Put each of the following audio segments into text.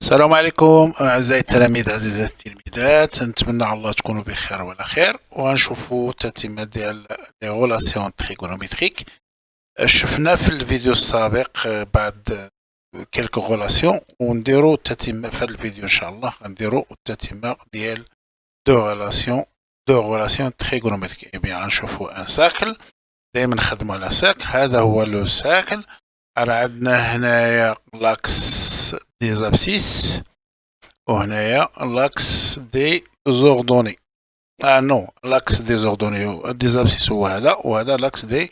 السلام عليكم أعزائي التلاميذ عزيزات التلميذات، نتمنى على الله تكونوا بخير وعلى خير. وغنشوفوا التتمة ديال لي غولاسيون تريغونوميتريك. شفنا في الفيديو السابق بعد كيلكو غولاسيون، ونديرو التتمة في هذا الفيديو إن شاء الله. غنديرو التتمة ديال دو غولاسيون تريغونوميتريك. إي بيان غنشوفوا ان ساكل، دايما نخدمو على ساكل. هذا هو لو ساكل. راه عندنا هنايا لاكس دي زابسيس، وهنايا لاكس دي زوردوني. نو، لاكس دي زوردوني دي زابسيس هو هذا، وهذا لاكس دي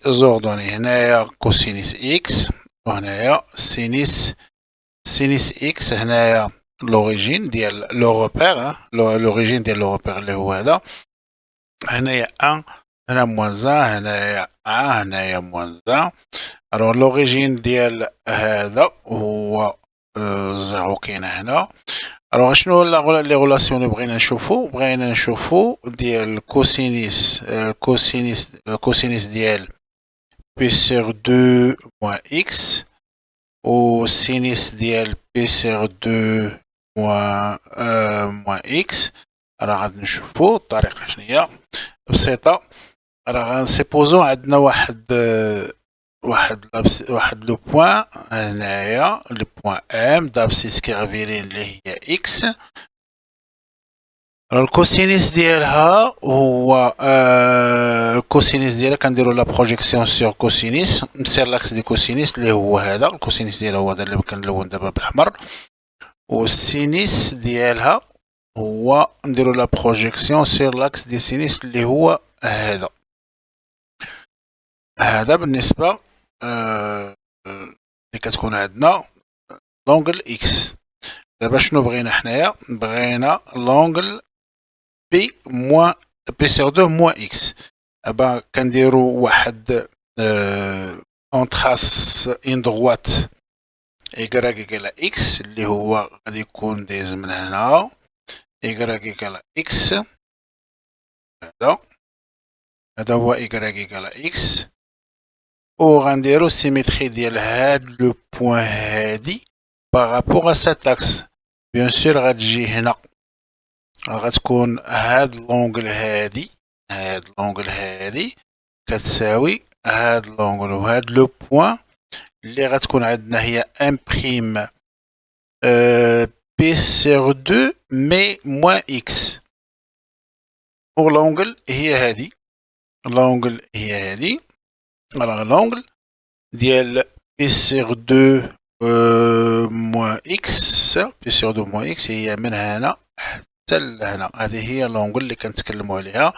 زوردوني. هنايا كوسينيس اكس، وهنايا سينيس اكس. هنايا لوريجين ديال لو روبير، لوريجين ديال لو روبير اللي هو هذا. هنايا ان، هنا موان زان، هنايا هنايا موان زان. الوغ لوريجين ديال هذا هو زيرو، كاين هنا. الوغ شنو لي غولاسيون اللي بغينا نشوفو ديال كوسينيس ديال بي سيغ دو موان اكس، و سينيس ديال بي سيغ دو موان اكس. راه غادي نشوفو الطريقة شنيا بسيطة. راه غنسيبوزو عندنا واحد لو بوان هنايا، لو بوان ام دابسيس كيغفيرين اللي هي اكس. الكوسينيس ديالها هو الكوسينيس ديالها كنديرو لا بروجيكسيون سور كوسينيس، نسير لاكس دي كوسينيس اللي هو هذا. الكوسينيس ديالها هو هذا اللي كنلون دابا بالاحمر، والسينيس ديالها هو نديرو لا بروجيكسيون سور لاكس دي سينيس اللي هو هذا. هذا بالنسبة اللي كتكون عندنا لونغل اكس. دابا شنو بغينا حنايا؟ بغينا لونغل بي سيغ دو موان اكس. دابا كنديرو واحد اون تخاس ان دغوات ايكغاك ايكال اكس، اللي هو غادي يكون دايز من هنا. ايكغاك ايكال اكس، هذا هو ايكغاك ايكال اكس. و غنديرو سيميتري ديال هاد لو بوان هادي بارابور ا سات اكس. بيان سور غتجي هنا، غتكون هاد لونغل هادي كتساوي هاد لونغل، وهاد لو بوان اللي غتكون عندنا هي ان بريم بي سيغ دو مي موان اكس. و لونغل هي هادي، راه لونغل ديال بي سيغ دو موان اكس. بي سيغ دو موان اكس هي من هنا حتى لهنا. هذه هي لونغل اللي كنتكلموا عليها.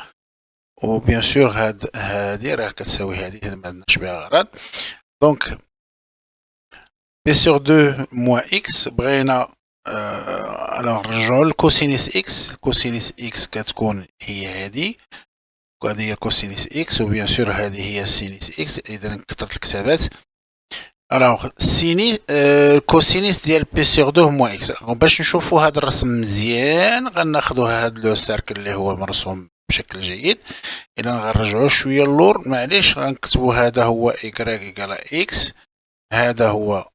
وبيان سور هادي راه كتساوي هادي ما عندناش بها غرض. دونك بي سيغ دو موان اكس بغينا نرجعو لكوسينيس اكس. كوسينيس اكس كتكون هي هادي، وهذه هي كوسينيس اكس، وبيان سور هذه هي سينيس اكس. اذا كثرت الكتابات. الوغ كوسينيس ديال بي سيغ دو موان اكس. باش نشوفو هذا الرسم مزيان غناخدو هذا لو سيركل اللي هو مرسوم بشكل جيد. اذا غنرجعو شويه اللور، معليش. غنكتبو هذا هو ايكغاك ايكال اكس، هذا هو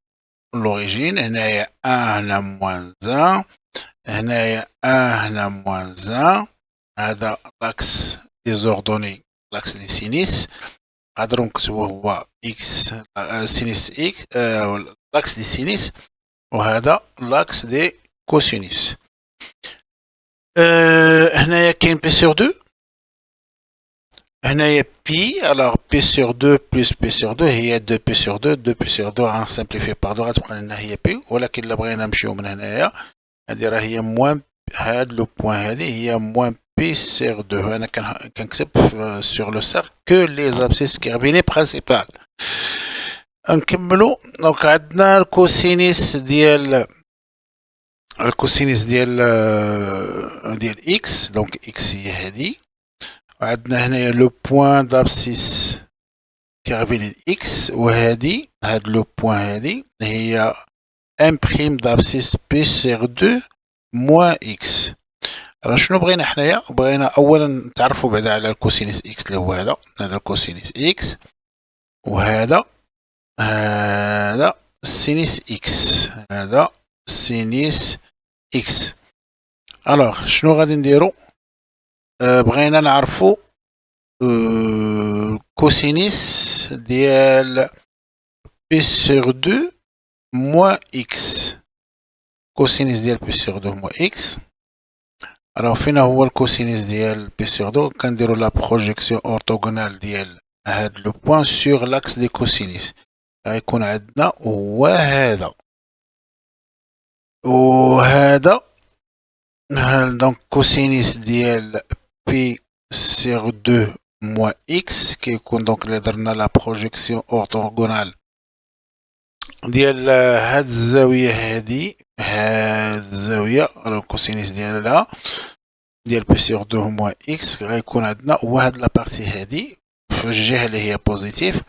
لوريجين. هنايا هنا موان زان، هنايا هنا موان زان. هذا لاكس دي زوردوني، لاكس دي سينيس. نقدرو نكتبوه هو اكس سينيس اكس، لاكس دي سينيس. وهذا لاكس دي كوسينيس. هنايا كاين بي سور دو، هنايا بي. الوغ بي سور دو بلس بي سور دو هي دو بي سور دو. دو بي سور دو غنسامبليفي باغ دو غتبقى لنا هي بي. ولكن الا بغينا نمشيو من هنايا، هادي راه هي موان، هاد لو بوان هادي هي موان بي سيغ دو. انا كنكتب سور لو سير كو لي زابسيس كيرفيني برينسيبال. نكملو. دونك عندنا الكوسينيس ديال اكس. دونك اكس هي هادي، وعندنا هنايا لو بوان دابسيس كيرفيني اكس، وهادي هاد لو بوان هادي هي ان بريم دابسيس بي سيغ دو موان اكس. راه شنو بغينا حنايا؟ بغينا اولا نتعرفوا بعدا على الكوسينيس اكس اللي هو هذا الكوسينيس اكس، وهذا السينيس اكس. هذا سينيس إكس. ألوغ شنو غادي نديرو؟ بغينا نعرفو كوسينيس ديال بي سور دو موان إكس. كوسينيس ديال بي سور دو موان إكس. ألوغ فين هو الكوسينيس ديال بي سور دو؟ كنديرو لا بروجيكسيون أورتوغونال ديال هاد لو بوان سور لاكس دي كوسينيس. غيكون عندنا هو هذا وهذا. دونك كوسينيس ديال بي سيغ دو موان إكس كيكون دونك اللي درنا لا بروجيكسيون أورتوغونال ديال هاد الزاوية هادي. هاد الزاوية الكوسينيس ديالها ديال بي سيغ دو موان إكس غيكون عندنا هو هاد لابارتي هادي في الجهة اللي هي بوزيتيف.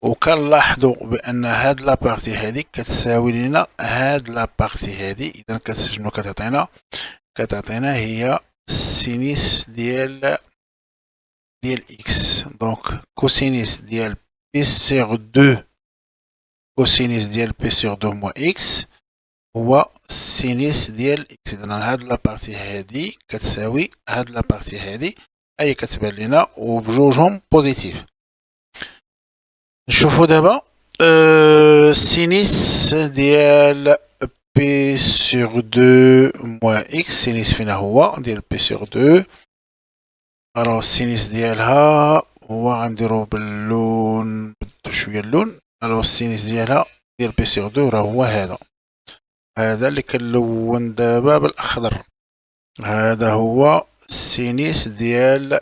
وكنلاحظوا بان هاد لابارتي هادي كتساوي لنا هاد لابارتي هادي. اذا شنو كتعطينا هي سينيس ديال اكس. دونك كوسينيس ديال بي سيغ دو كوسينيس ديال بي سيغ دو موان اكس هو سينيس ديال اكس. اذا هاد لابارتي هادي كتساوي هاد لابارتي هادي هي كتبان لنا وبجوجهم بوزيتيف. نشوفو دابا سينيس ديال بي سور دو موان إكس. سينيس فين هو ديال بي سور دو؟ راه السينيس ديالها هو غنديرو باللون بدو شوية اللون. راه السينيس ديالها ديال بي سور دو راه هو هذا اللي كنلون دابا بالأخضر. هذا هو السينيس ديال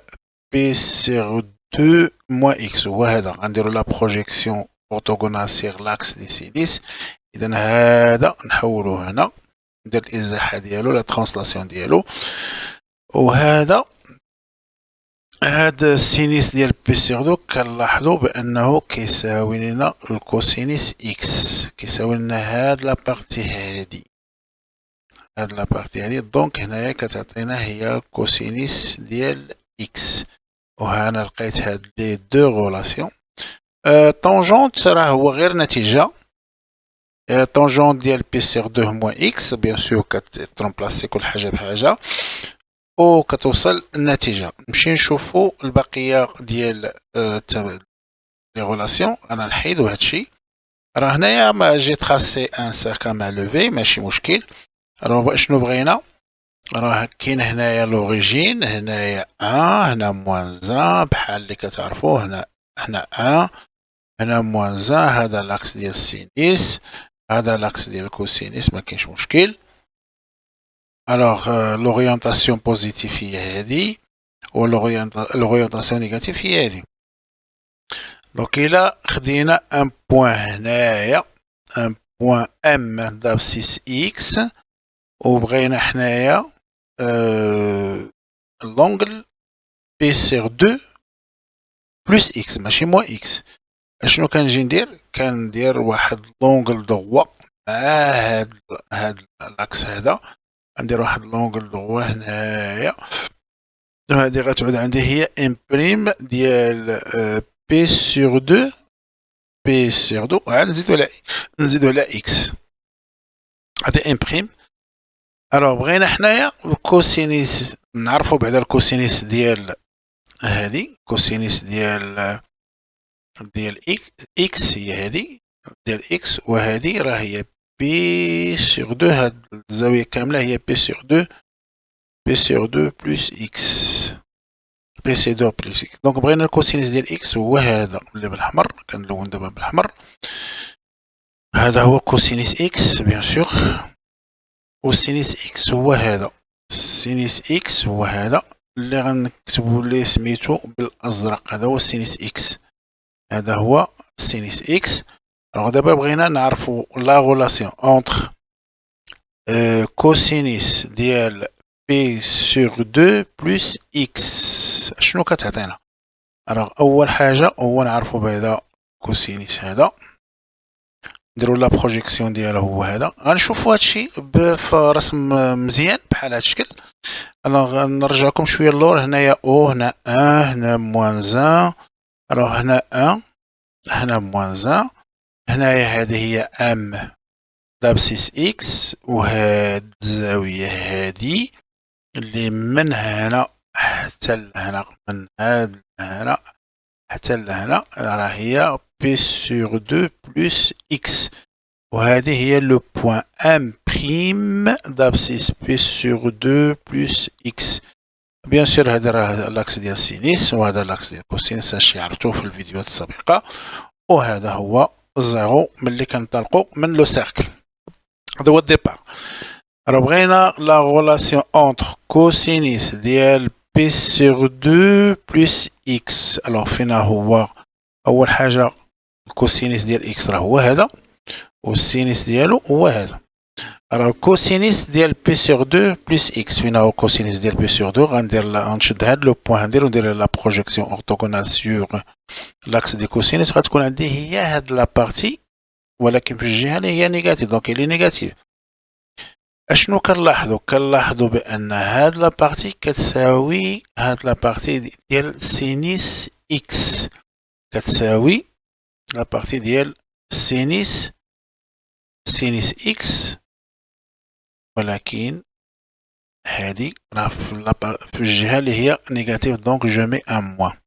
بي سور دو موان إكس هو هذا. غنديرو لا بروجيكسيون أورتوغونال سيغ لاكس دي سينيس. إذا هذا نحولو هنا ندير الإزاحة ديالو لا ترانسلاسيون ديالو. وهذا هاد السينيس ديال بي سيغ دو كنلاحظو بأنه كيساوي لنا الكوسينيس إكس. كيساوي لنا هاد لابارتي هادي. هاد لابارتي هادي دونك هنايا كتعطينا هي كوسينيس ديال إكس. وهنا لقيت هاد لي دو غولاسيون. طونجونت راه هو غير نتيجة. طونجونت ديال بي سيغ دو موان إكس بيان سور كترومبلاسي كل حاجة بحاجة وكتوصل النتيجة. نمشي نشوفو البقية ديال لي غولاسيون. أنا نحيدو هادشي. راه هنايا ما جي تراسي ان سيركل مع لو في ماشي مشكل. راه شنو بغينا؟ راه كاين هنايا لوريجين هنايا هنا موان زان بحال اللي كتعرفو. هنا هنا موان زان. هذا لاكس ديال السينيس هذا لاكس ديال الكوسينيس ما كاينش مشكل. الوغ لوريونطاسيون بوزيتيف هي هادي و لوريونطاسيون نيجاتيف هي هادي. دونك إلا خدينا ان بوان هنايا ان بوان ام دابسيس إكس وبغينا حنايا لونغل بي سيغ دو بلوس إكس ماشي موان إكس. اشنو كنجي ندير؟ كندير واحد لونغل دغوا مع هاد لاكس هذا. ندير واحد لونغل دغوا هنايا. هادي غتعود عندي هي امبريم ديال بي سور دو عاد نزيدو على اكس. هادي امبريم. الوغ بغينا حنايا الكوسينيس نعرفو بعدا الكوسينيس ديال هادي. كوسينيس ديال اكس هي هادي ديال اكس. وهادي راه هي بي سور دو. هاد الزاوية كاملة هي بي سور دو بلس اكس. بي سي دو بلس اكس. دونك بغينا الكوسينيس ديال اكس هو هذا اللي بالأحمر. كنلون دابا بالأحمر. هذا هو كوسينيس اكس بيان سور. والسينيس اكس هو هذا. سينيس اكس هو هذا اللي غنكتبو ليه سميتو بالأزرق. هذا هو السينيس اكس. هذا هو سينيس اكس. الوغ دابا بغينا نعرفو لا غولاسيون اونتر كوسينيس ديال بي سور دو بلس إكس. شنو كتعطينا؟ الوغ أول حاجة هو نعرفو بهذا كوسينيس هذا. نديرو لا بروجيكسيون ديالو هو هذا. غنشوفو هادشي في رسم مزيان بحال هاد الشكل. الوغ نرجعكم شوية اللور. هنايا هنا هنا موان زان. الوغ هنا هنا موان زان. هنايا هادي هي ام دابسيس إكس، وهاد الزاوية هادي اللي من هنا حتى لهنا، من هاد هنا حتى لهنا، راه هي بي سور دو بلس إكس، وهذه هي لو بوان ام بريم دابسيس بي سور دو بلس إكس. بيان سور هذا راه لاكس ديال السينيس، وهذا لاكس ديال الكوسينيس، هادشي عرفتوه في الفيديوهات السابقة. وهذا هو الزيرو ملي كنطلقو من لو سيركل، هذا هو الديبار. راه بغينا لا غولاسيون اونتر كوسينيس ديال بي سور دو بلس إكس. الوغ فينا هو أول حاجة الكوسينيس ديال إكس راه هو هذا، والسينيس ديالو هو هذا. راه الكوسينيس ديال بي سور دو بلس إكس، فينا هو الكوسينيس ديال بي سور دو. غنشد هاد لو بوان، ندير لا بروجيكسيون أورتوغونال سور لاكس دي كوسينيس، غتكون عندي هي هاد لا بارتي، ولكن في الجهة اللي هي نيجاتيف، دونك إلي نيجاتيف. اشنو كنلاحظو بأن هاد لا بارتي كتساوي هاد لا بارتي ديال سينيس إكس، كتساوي لا بارتي ديال سينيس إكس، ولكن هادي راه في الجهة اللي هي نيجاتيف، دونك جو مي ان موان.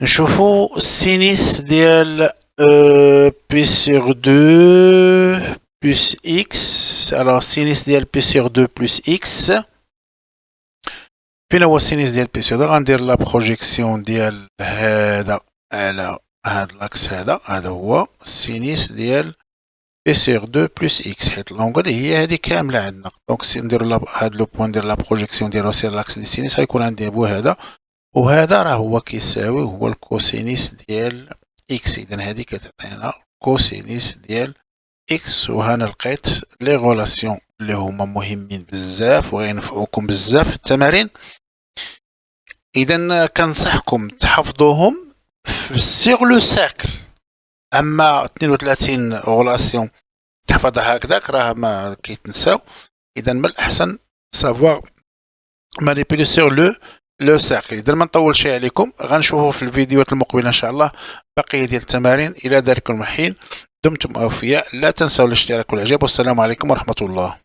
نشوفو السينيس ديال بي سور دو بلس إكس. alors سينيس ديال بي سور دو بلس إكس، فين هو السينيس ديال بي سور دو؟ غندير لا بروجيكسيون ديال هذا على هاد لاكس، هذا هو السينيس ديال بي سور دو بلس إكس، حيت لونغول هي هادي كاملة عندنا. دونك نديرو هاد لو بوان، ندير لا بروجيكسيون ديالو سير لاكس دي سينيس، غيكون عندي بو هذا، وهذا راه هو كيساوي هو الكوسينيس ديال إكس. إذا هادي كتعطينا كوسينيس ديال إكس. وهنا لقيت لي غولاسيون اللي هما مهمين بزاف وغينفعوكم بزاف في التمارين. إذا كنصحكم تحفظوهم سيغ لو سيركل. أما 32 غولاسيون تحفظها هكذاك راه ما كيتنساو. إذا من الأحسن سافوار مانيبيلي سيغ لو سيركل. إذا ما نطولش عليكم، غنشوفوا في الفيديوهات المقبلة إن شاء الله بقية ديال التمارين. إلى ذلك الحين دمتم أوفياء، لا تنسوا الاشتراك والإعجاب، والسلام عليكم ورحمة الله.